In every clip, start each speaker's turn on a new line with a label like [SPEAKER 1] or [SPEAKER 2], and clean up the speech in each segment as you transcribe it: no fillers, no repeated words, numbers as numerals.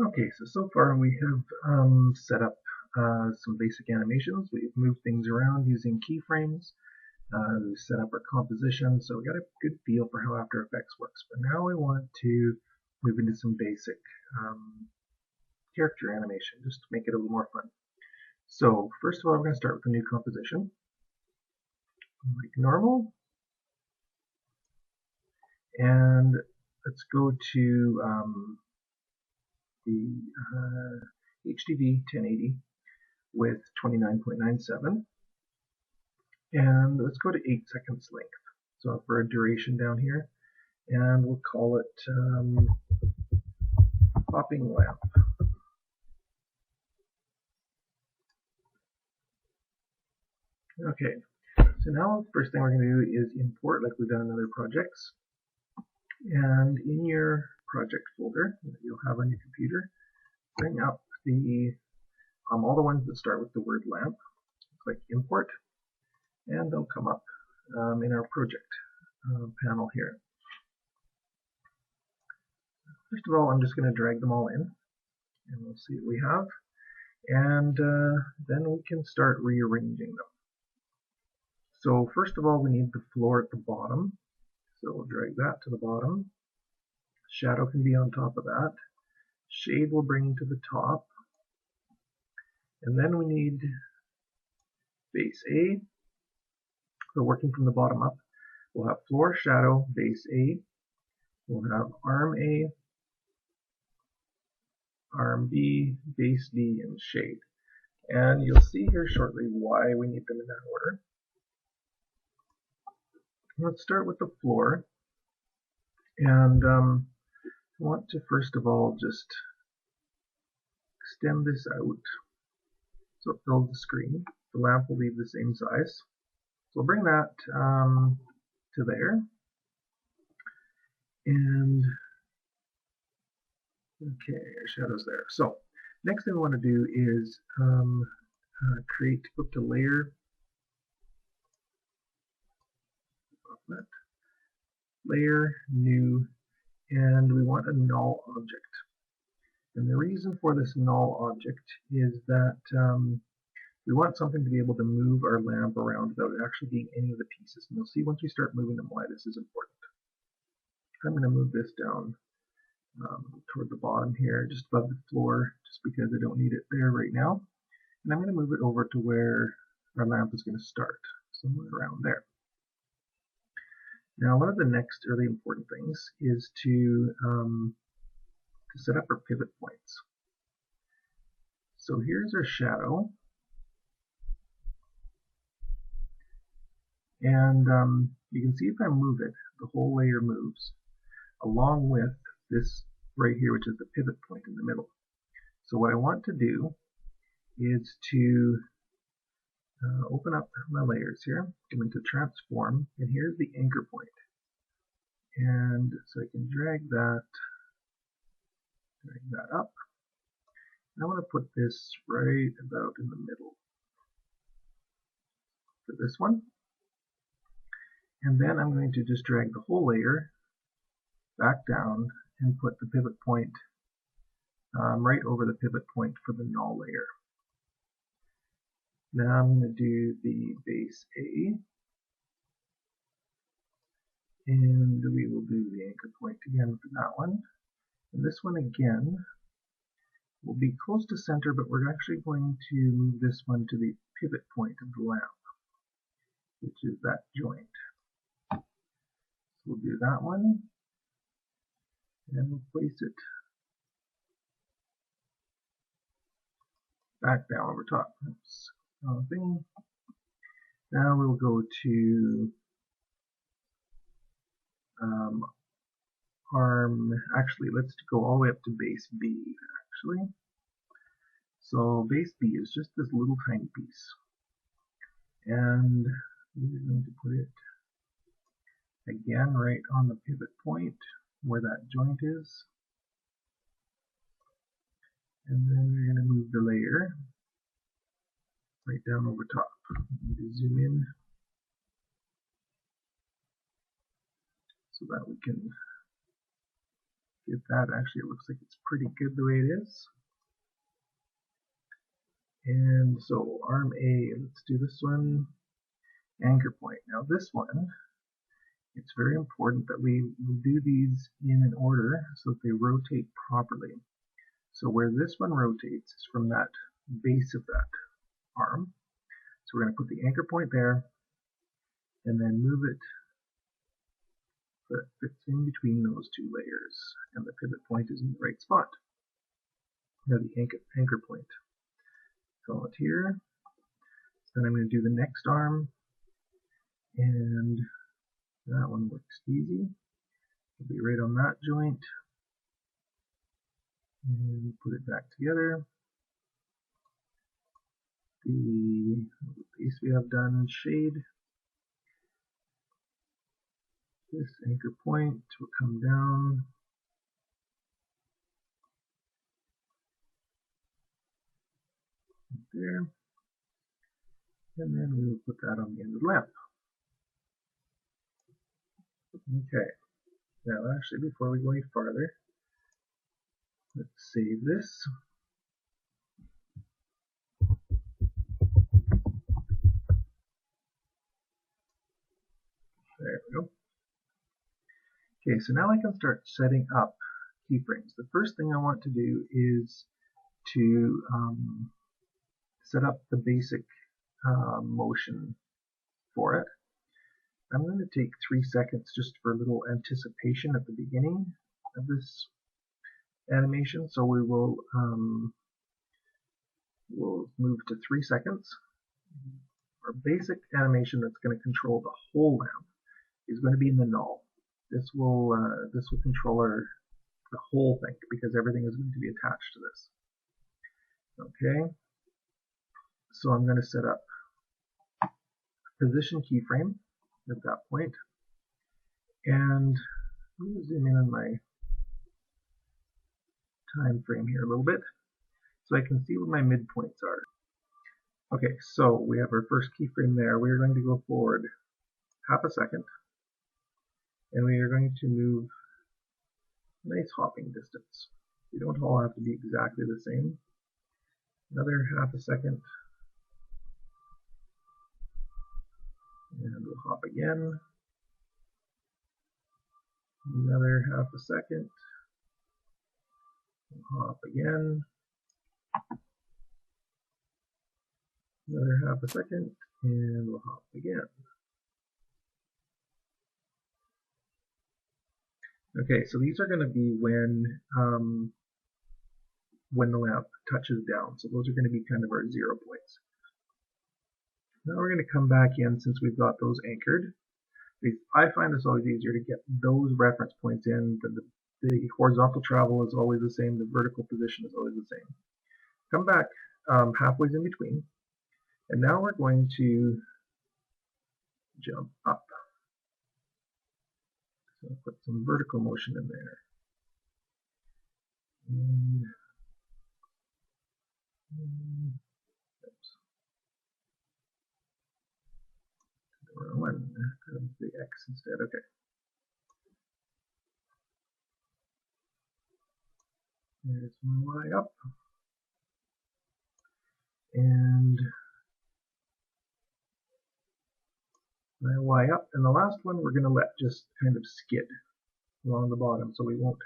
[SPEAKER 1] Okay, so far we have set up some basic animations. We've moved things around using keyframes. We've set up our composition, so we got a good feel for how After Effects works. But now we want to move into some basic character animation, just to make it a little more fun. So first of all, we're going to start with a new composition, like normal, and let's go to the HDV 1080 with 29.97. And let's go to 8 seconds length. So for a duration down here, and we'll call it popping lamp. Okay, so now the first thing we're going to do is import like we've done in other projects. And in your project folder that you'll have on your computer, bring up the all the ones that start with the word lamp. Click import, and they'll come up in our project panel here. First of all, I'm just going to drag them all in, and we'll see what we have. And then we can start rearranging them. So first of all, we need the floor at the bottom. So we'll drag that to the bottom. Shadow can be on top of that. Shade will bring to the top. And then we need base A. So working from the bottom up, we'll have floor, shadow, base A. We'll have arm A, arm B, base D, and shade. And you'll see here shortly why we need them in that order. Let's start with the floor. And I want to first of all just extend this out so it fills the screen. The lamp will leave the same size. So we'll bring that to there. And okay, our shadow's there. So next thing we want to do is go to layer, new, and we want a null object. And the reason for this null object is that we want something to be able to move our lamp around without it actually being any of the pieces. And you'll see once we start moving them why this is important. I'm going to move this down toward the bottom here, just above the floor, just because I don't need it there right now. And I'm going to move it over to where our lamp is going to start, somewhere around there. Now, one of the next really important things is to set up our pivot points. So here's our shadow. And you can see if I move it, the whole layer moves, along with this right here, which is the pivot point in the middle. So what I want to do is to open up my layers here, go into transform, and here's the anchor point. And so I can drag that up. I want to put this right about in the middle for this one. And then I'm going to just drag the whole layer back down and put the pivot point right over the pivot point for the null layer. Now I'm going to do the base A, and we will do the anchor point again for that one. And this one again will be close to center, but we're actually going to move this one to the pivot point of the lamp, which is that joint. So we'll do that one, and we'll place it back down over top. Oops. Thing. Now we'll go to arm, actually let's go all the way up to base B actually. So base B is just this little tiny piece. And we're going to put it again right on the pivot point where that joint is. And then we're going to move the layer right down over top. I'm going to zoom in so that we can see if that actually looks like it's pretty good the way it is. And so arm A, let's do this one, anchor point. Now this one, it's very important that we do these in an order so that they rotate properly. So where this one rotates is from that base of that arm. So we're going to put the anchor point there and then move it so it fits in between those two layers and the pivot point is in the right spot. Now the anchor point. So it's here. So then I'm going to do the next arm, and that one looks easy. It'll be right on that joint. And put it back together. The base we have done, shade. This anchor point will come down. There. And then we will put that on the end of the lamp. Okay. Now actually, before we go any farther, let's save this. There we go. Okay, so now I can start setting up keyframes. The first thing I want to do is to set up the basic motion for it. I'm going to take 3 seconds just for a little anticipation at the beginning of this animation. So we will we'll move to 3 seconds. Our basic animation that's going to control the whole lamp is going to be in the null. This will control the whole thing because everything is going to be attached to this. Okay, so I'm going to set up position keyframe at that point, and I'm going to zoom in on my time frame here a little bit so I can see what my midpoints are. Okay, so we have our first keyframe there. We are going to go forward half a second, and we are going to move a nice hopping distance. They don't all have to be exactly the same. Another half a second, and we'll hop again. Another half a second, we'll hop again. Another half a second, and we'll hop again. Okay, so these are going to be when the lamp touches down. So those are going to be kind of our 0 points. Now we're going to come back in since we've got those anchored. I find this always easier to get those reference points in. The horizontal travel is always the same. The vertical position is always the same. Come back halfway in between. And now we're going to jump up. So I'll put some vertical motion in there. Oops. The wrong one. The X instead. Okay. There's my Y up. And my Y up. And the last one we're going to let just kind of skid along the bottom so we won't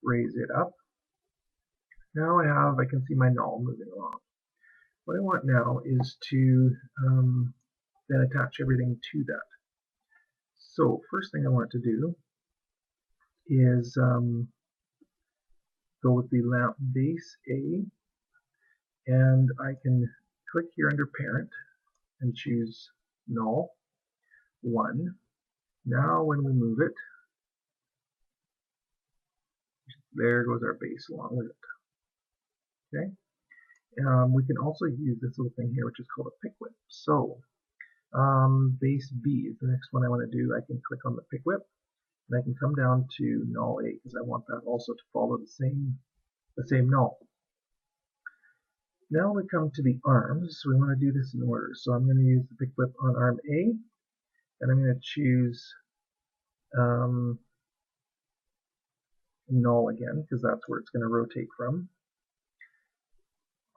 [SPEAKER 1] raise it up. Now I can see my null moving along. What I want now is to then attach everything to that. So first thing I want to do is go with the lamp base A, and I can click here under parent and choose null 1. Now when we move it, there goes our base along with it. Okay. We can also use this little thing here, which is called a pick whip. So base B is the next one I want to do. I can click on the pick whip, and I can come down to null A because I want that also to follow the same null. Now we come to the arms. So we want to do this in order. So I'm going to use the pick whip on arm A, and I'm going to choose null again, because that's where it's going to rotate from.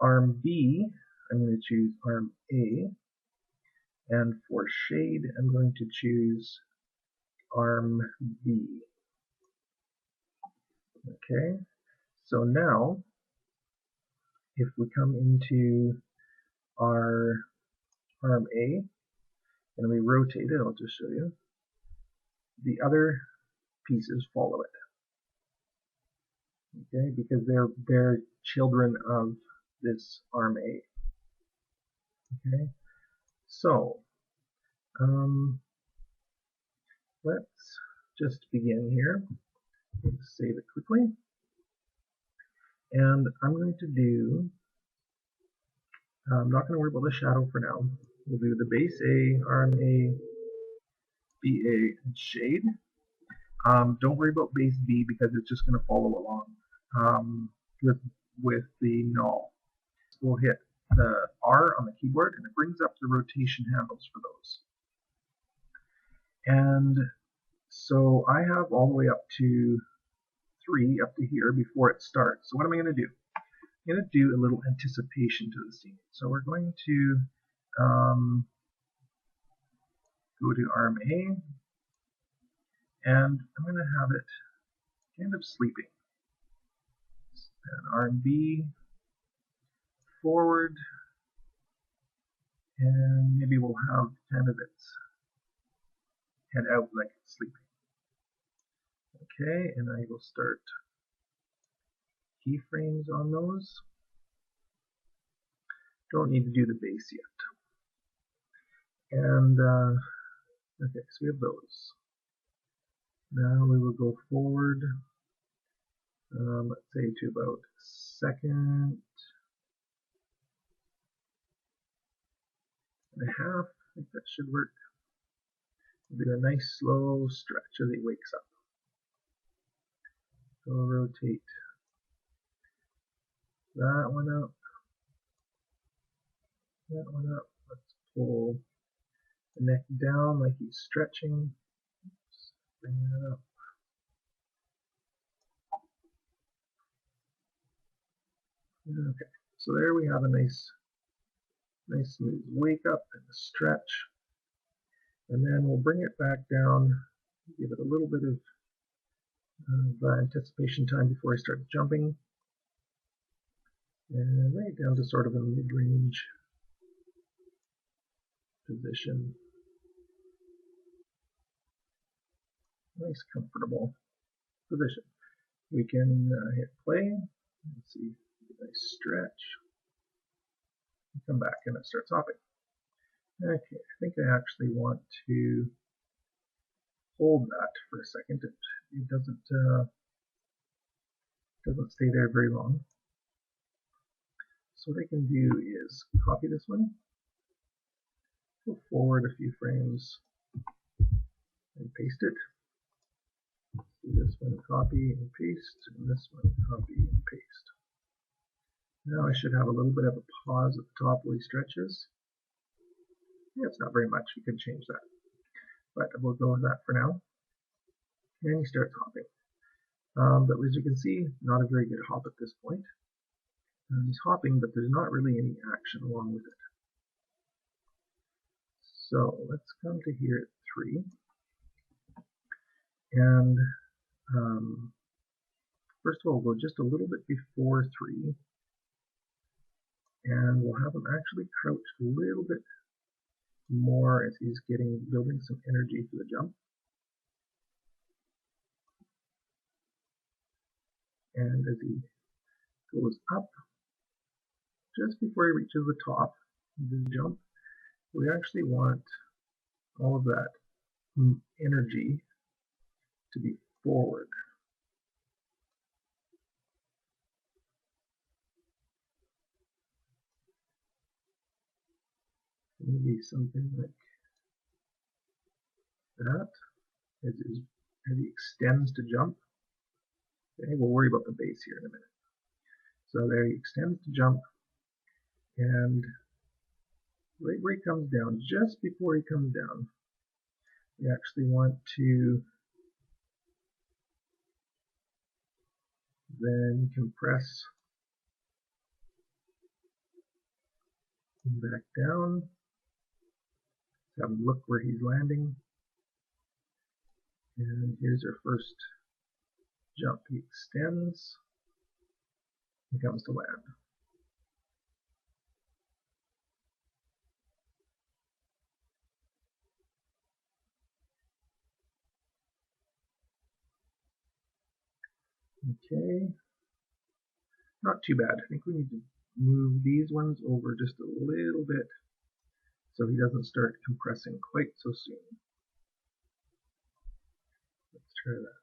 [SPEAKER 1] Arm B, I'm going to choose arm A, and for shade, I'm going to choose arm B. Okay, so now, if we come into our arm A, and we rotate it, I'll just show you, the other pieces follow it. Okay, because they're children of this arm A. Okay, so let's just begin here. Let's save it quickly, and I'm going to do. I'm not going to worry about the shadow for now. We'll do the base A, arm A, BA, and shade. Don't worry about base B because it's just going to follow along with the null. We'll hit the R on the keyboard and it brings up the rotation handles for those. And so I have all the way up to 3 up to here before it starts. So what am I going to do? I'm going to do a little anticipation to the scene. So we're going to go to arm A, and I'm going to have it kind of sleeping. And arm B forward, and maybe we'll have kind of its head out like it's sleeping. Okay, and I will start keyframes on those. Don't need to do the base yet. And okay, so we have those. Now we will go forward, let's say to about second and a half. I think that should work. We'll do a nice slow stretch as he wakes up. So I'll rotate that one up, that one up. Let's pull the neck down like he's stretching. Let's bring that up. Okay, so there we have a nice smooth wake up and a stretch. And then we'll bring it back down, give it a little bit of anticipation time before I start jumping. And right down to sort of a mid-range position. Nice, comfortable position. We can hit play. Let's see, nice stretch. And come back and it starts hopping. Okay, I think I actually want to hold that for a second. It doesn't stay there very long. So what I can do is copy this one, go forward a few frames, and paste it. Do this one, copy and paste, and this one, copy and paste. Now I should have a little bit of a pause at the top where he stretches. Yeah, it's not very much, you could change that. But we'll go with that for now. And he starts hopping. But as you can see, not a very good hop at this point. He's hopping, but there's not really any action along with it. So let's come to here at 3. And first of all, we'll go just a little bit before 3. And we'll have him actually crouch a little bit more as he's building some energy for the jump. And as he goes up, just before he reaches the top of his jump, we actually want all of that energy to be forward. Maybe something like that as he extends to jump. Okay, we'll worry about the base here in a minute. So there he extends to jump, and right where he comes down, just before he comes down, we actually want to then compress back down. Have a look where he's landing. And here's our first jump. He extends. He comes to land. Okay. Not too bad. I think we need to move these ones over just a little bit so he doesn't start compressing quite so soon. Let's try that.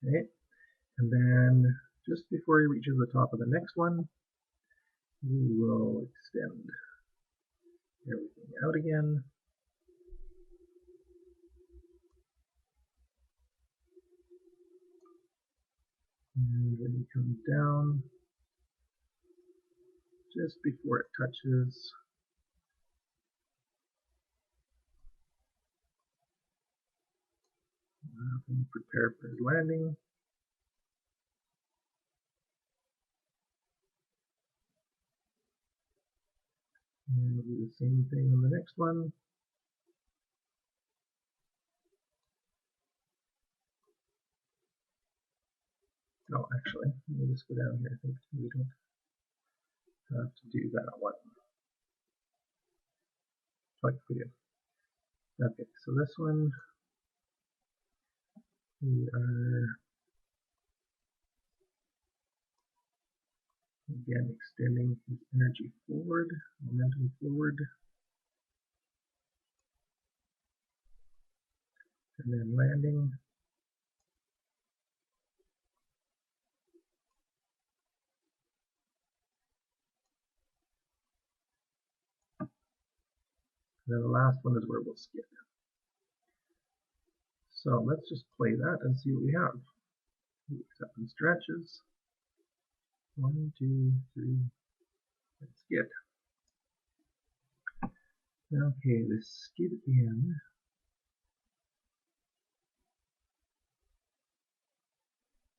[SPEAKER 1] Okay, and then just before he reaches the top of the next one, we will extend everything out again. And when he comes down, just before it touches, have him prepare for his landing. And we'll do the same thing on the next one. Oh, actually, let me just go down here. I think we don't have to do that one. Like we do. Okay, so this one, we are again extending his energy forward, momentum forward, and then landing. And then the last one is where we'll skip. So let's just play that and see what we have. He wakes up and stretches. 1, 2, 3, and skid. Okay, the skid at the end.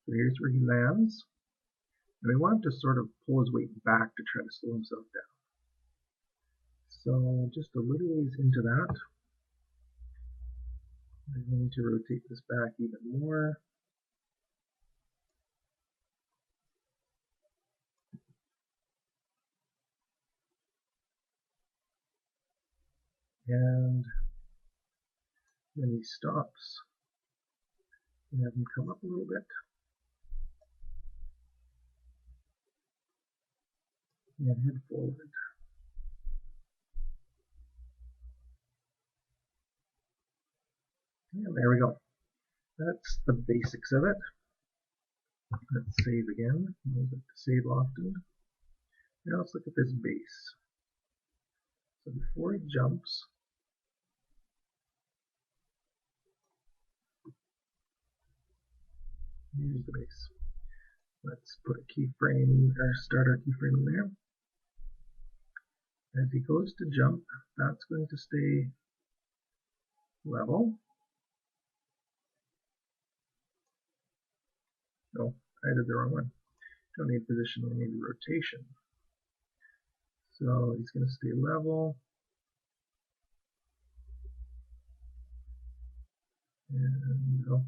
[SPEAKER 1] So here's where he lands. And I want him to sort of pull his weight back to try to slow himself down. So just a little ways into that. I'm going to rotate this back even more. And when he stops, we have him come up a little bit. And head forward. And there we go. That's the basics of it. Let's save again. I like to save often. Now let's look at this base. So before he jumps, here's the base. Let's put a keyframe, or start our keyframe in there. As he goes to jump, that's going to stay level. No, I did the wrong one. Don't need position, we need rotation. So he's going to stay level. And oh.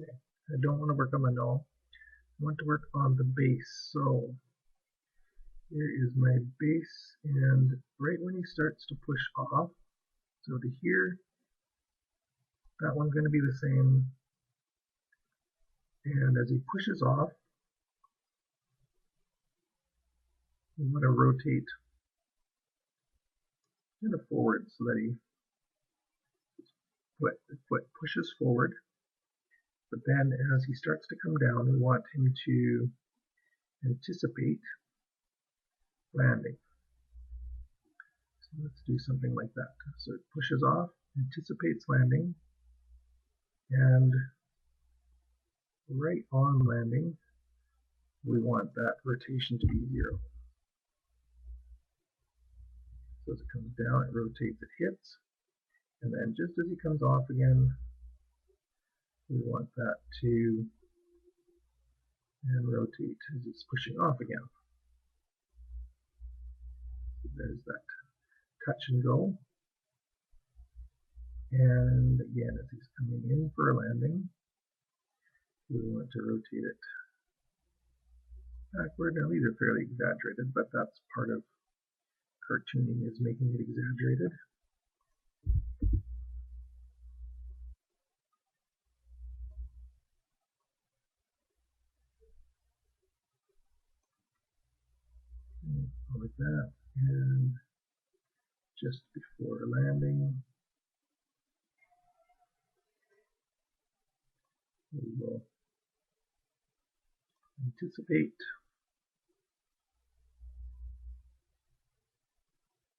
[SPEAKER 1] Okay. I don't want to work on the null. I want to work on the base. So here is my base, and right when he starts to push off, so to here, that one's going to be the same. And as he pushes off, we want to rotate kind of forward so that the foot pushes forward. But then as he starts to come down, we want him to anticipate landing. So let's do something like that. So it pushes off, anticipates landing, and right on landing, we want that rotation to be 0. So as it comes down, it rotates, it hits, and then just as he comes off again, we want that to rotate as it's pushing off again. So there's that touch and go. And again, as he's coming in for a landing, we want to rotate it backward. Now these are fairly exaggerated, but that's part of cartooning, is making it exaggerated. Like that, and just before landing, we will anticipate.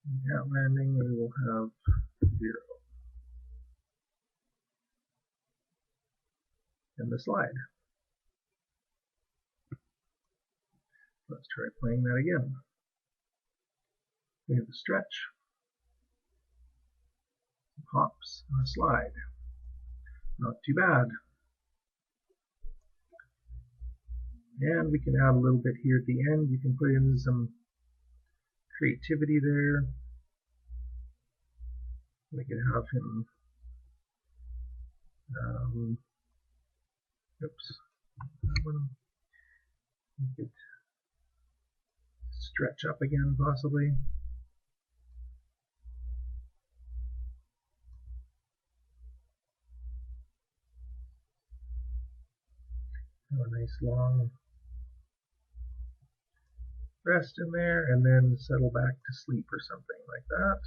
[SPEAKER 1] And at landing, we will have 0. And the slide. Let's try playing that again. We have a stretch, some hops, and a slide. Not too bad. And we can add a little bit here at the end. You can put in some creativity there. We can have him, oops, that one. We could stretch up again, possibly. Have a nice long rest in there, and then settle back to sleep or something like that.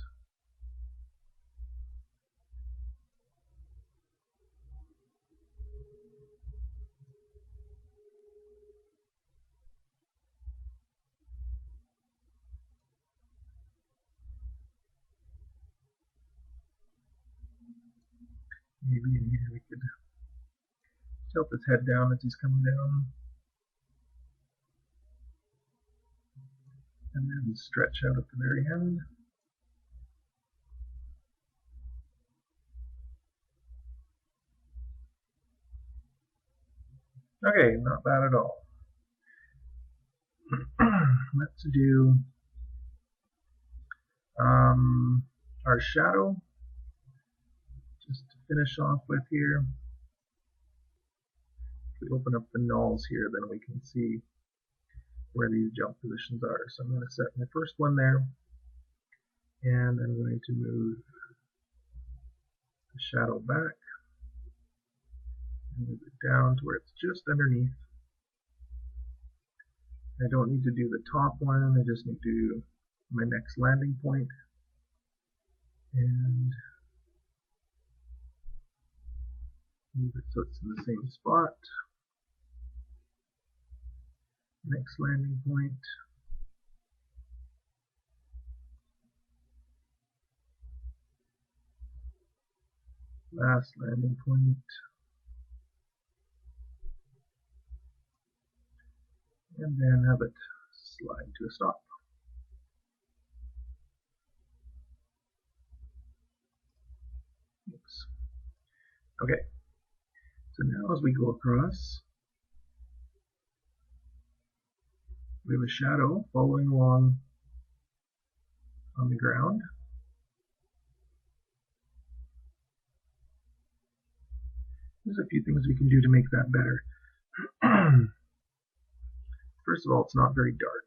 [SPEAKER 1] Maybe in here we could tilt his head down as he's coming down. And then stretch out at the very end. Okay, not bad at all. Let's do our shadow, just to finish off with here. If we open up the nulls here, then we can see where these jump positions are. So I'm going to set my first one there, and I'm going to move the shadow back and move it down to where it's just underneath. I don't need to do the top one, I just need to do my next landing point. And move it so it's in the same spot. Next landing point. Last landing point. And then have it slide to a stop. Oops. Okay, so now as we go across, we have a shadow following along on the ground. There's a few things we can do to make that better. First of all, it's not very dark.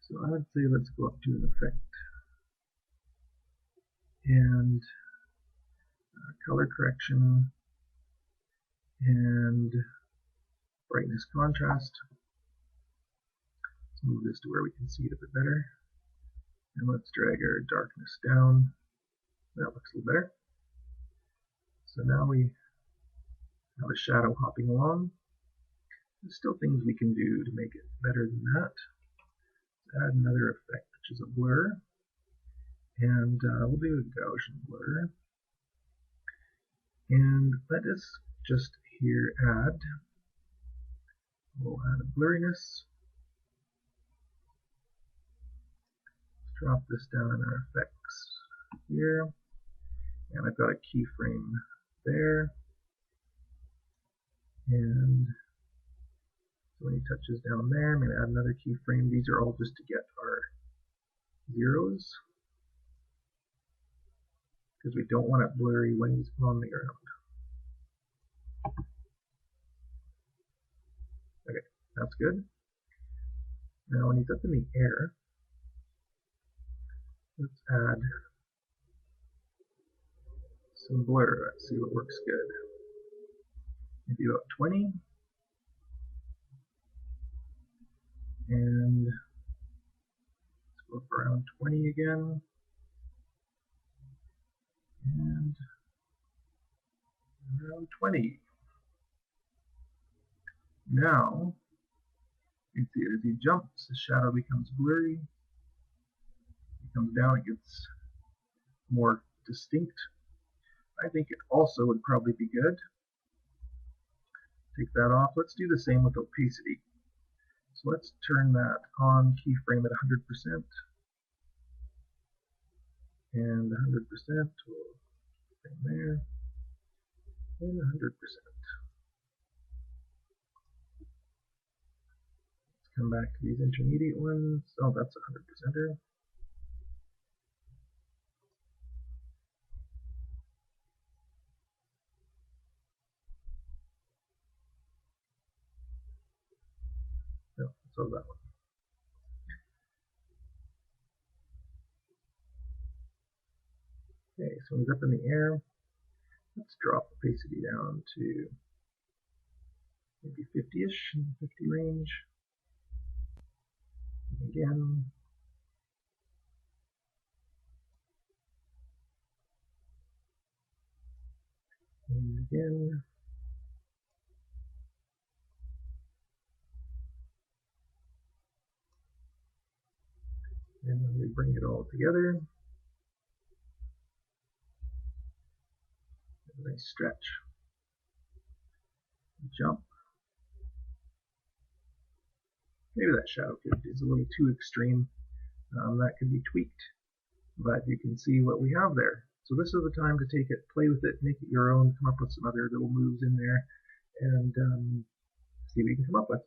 [SPEAKER 1] So I would say let's go up to an effect and color correction and brightness contrast. Let's move this to where we can see it a bit better. And let's drag our darkness down. That looks a little better. So now we have a shadow hopping along. There's still things we can do to make it better than that. Let's add another effect, which is a blur. And we'll do a Gaussian blur. And let us just here we'll add a blurriness. Let's drop this down in our effects here. And I've got a keyframe there. And so when he touches down there, I'm going to add another keyframe. These are all just to get our zeros, because we don't want it blurry when he's on the ground. Okay, that's good. Now when he's up in the air, let's add some blur. Let's see what works good. Maybe about 20. And let's go up around 20 again. And around 20. Now, you can see as he jumps, the shadow becomes blurry. He comes down, it gets more distinct. I think it also would probably be good. Take that off. Let's do the same with opacity. So let's turn that on, keyframe at 100%. And 100%, we'll frame there. And 100%. Let's come back to these intermediate ones. Oh, that's 100%er. No, so that one. Okay, so when he's up in the air, let's drop opacity down to maybe 50-ish, in the 50 range. Again. And again. And then we bring it all together. A nice stretch. Jump. Maybe that shadow is a little too extreme. That can be tweaked, but you can see what we have there. So this is the time to take it, play with it, make it your own, come up with some other little moves in there, and see what you can come up with.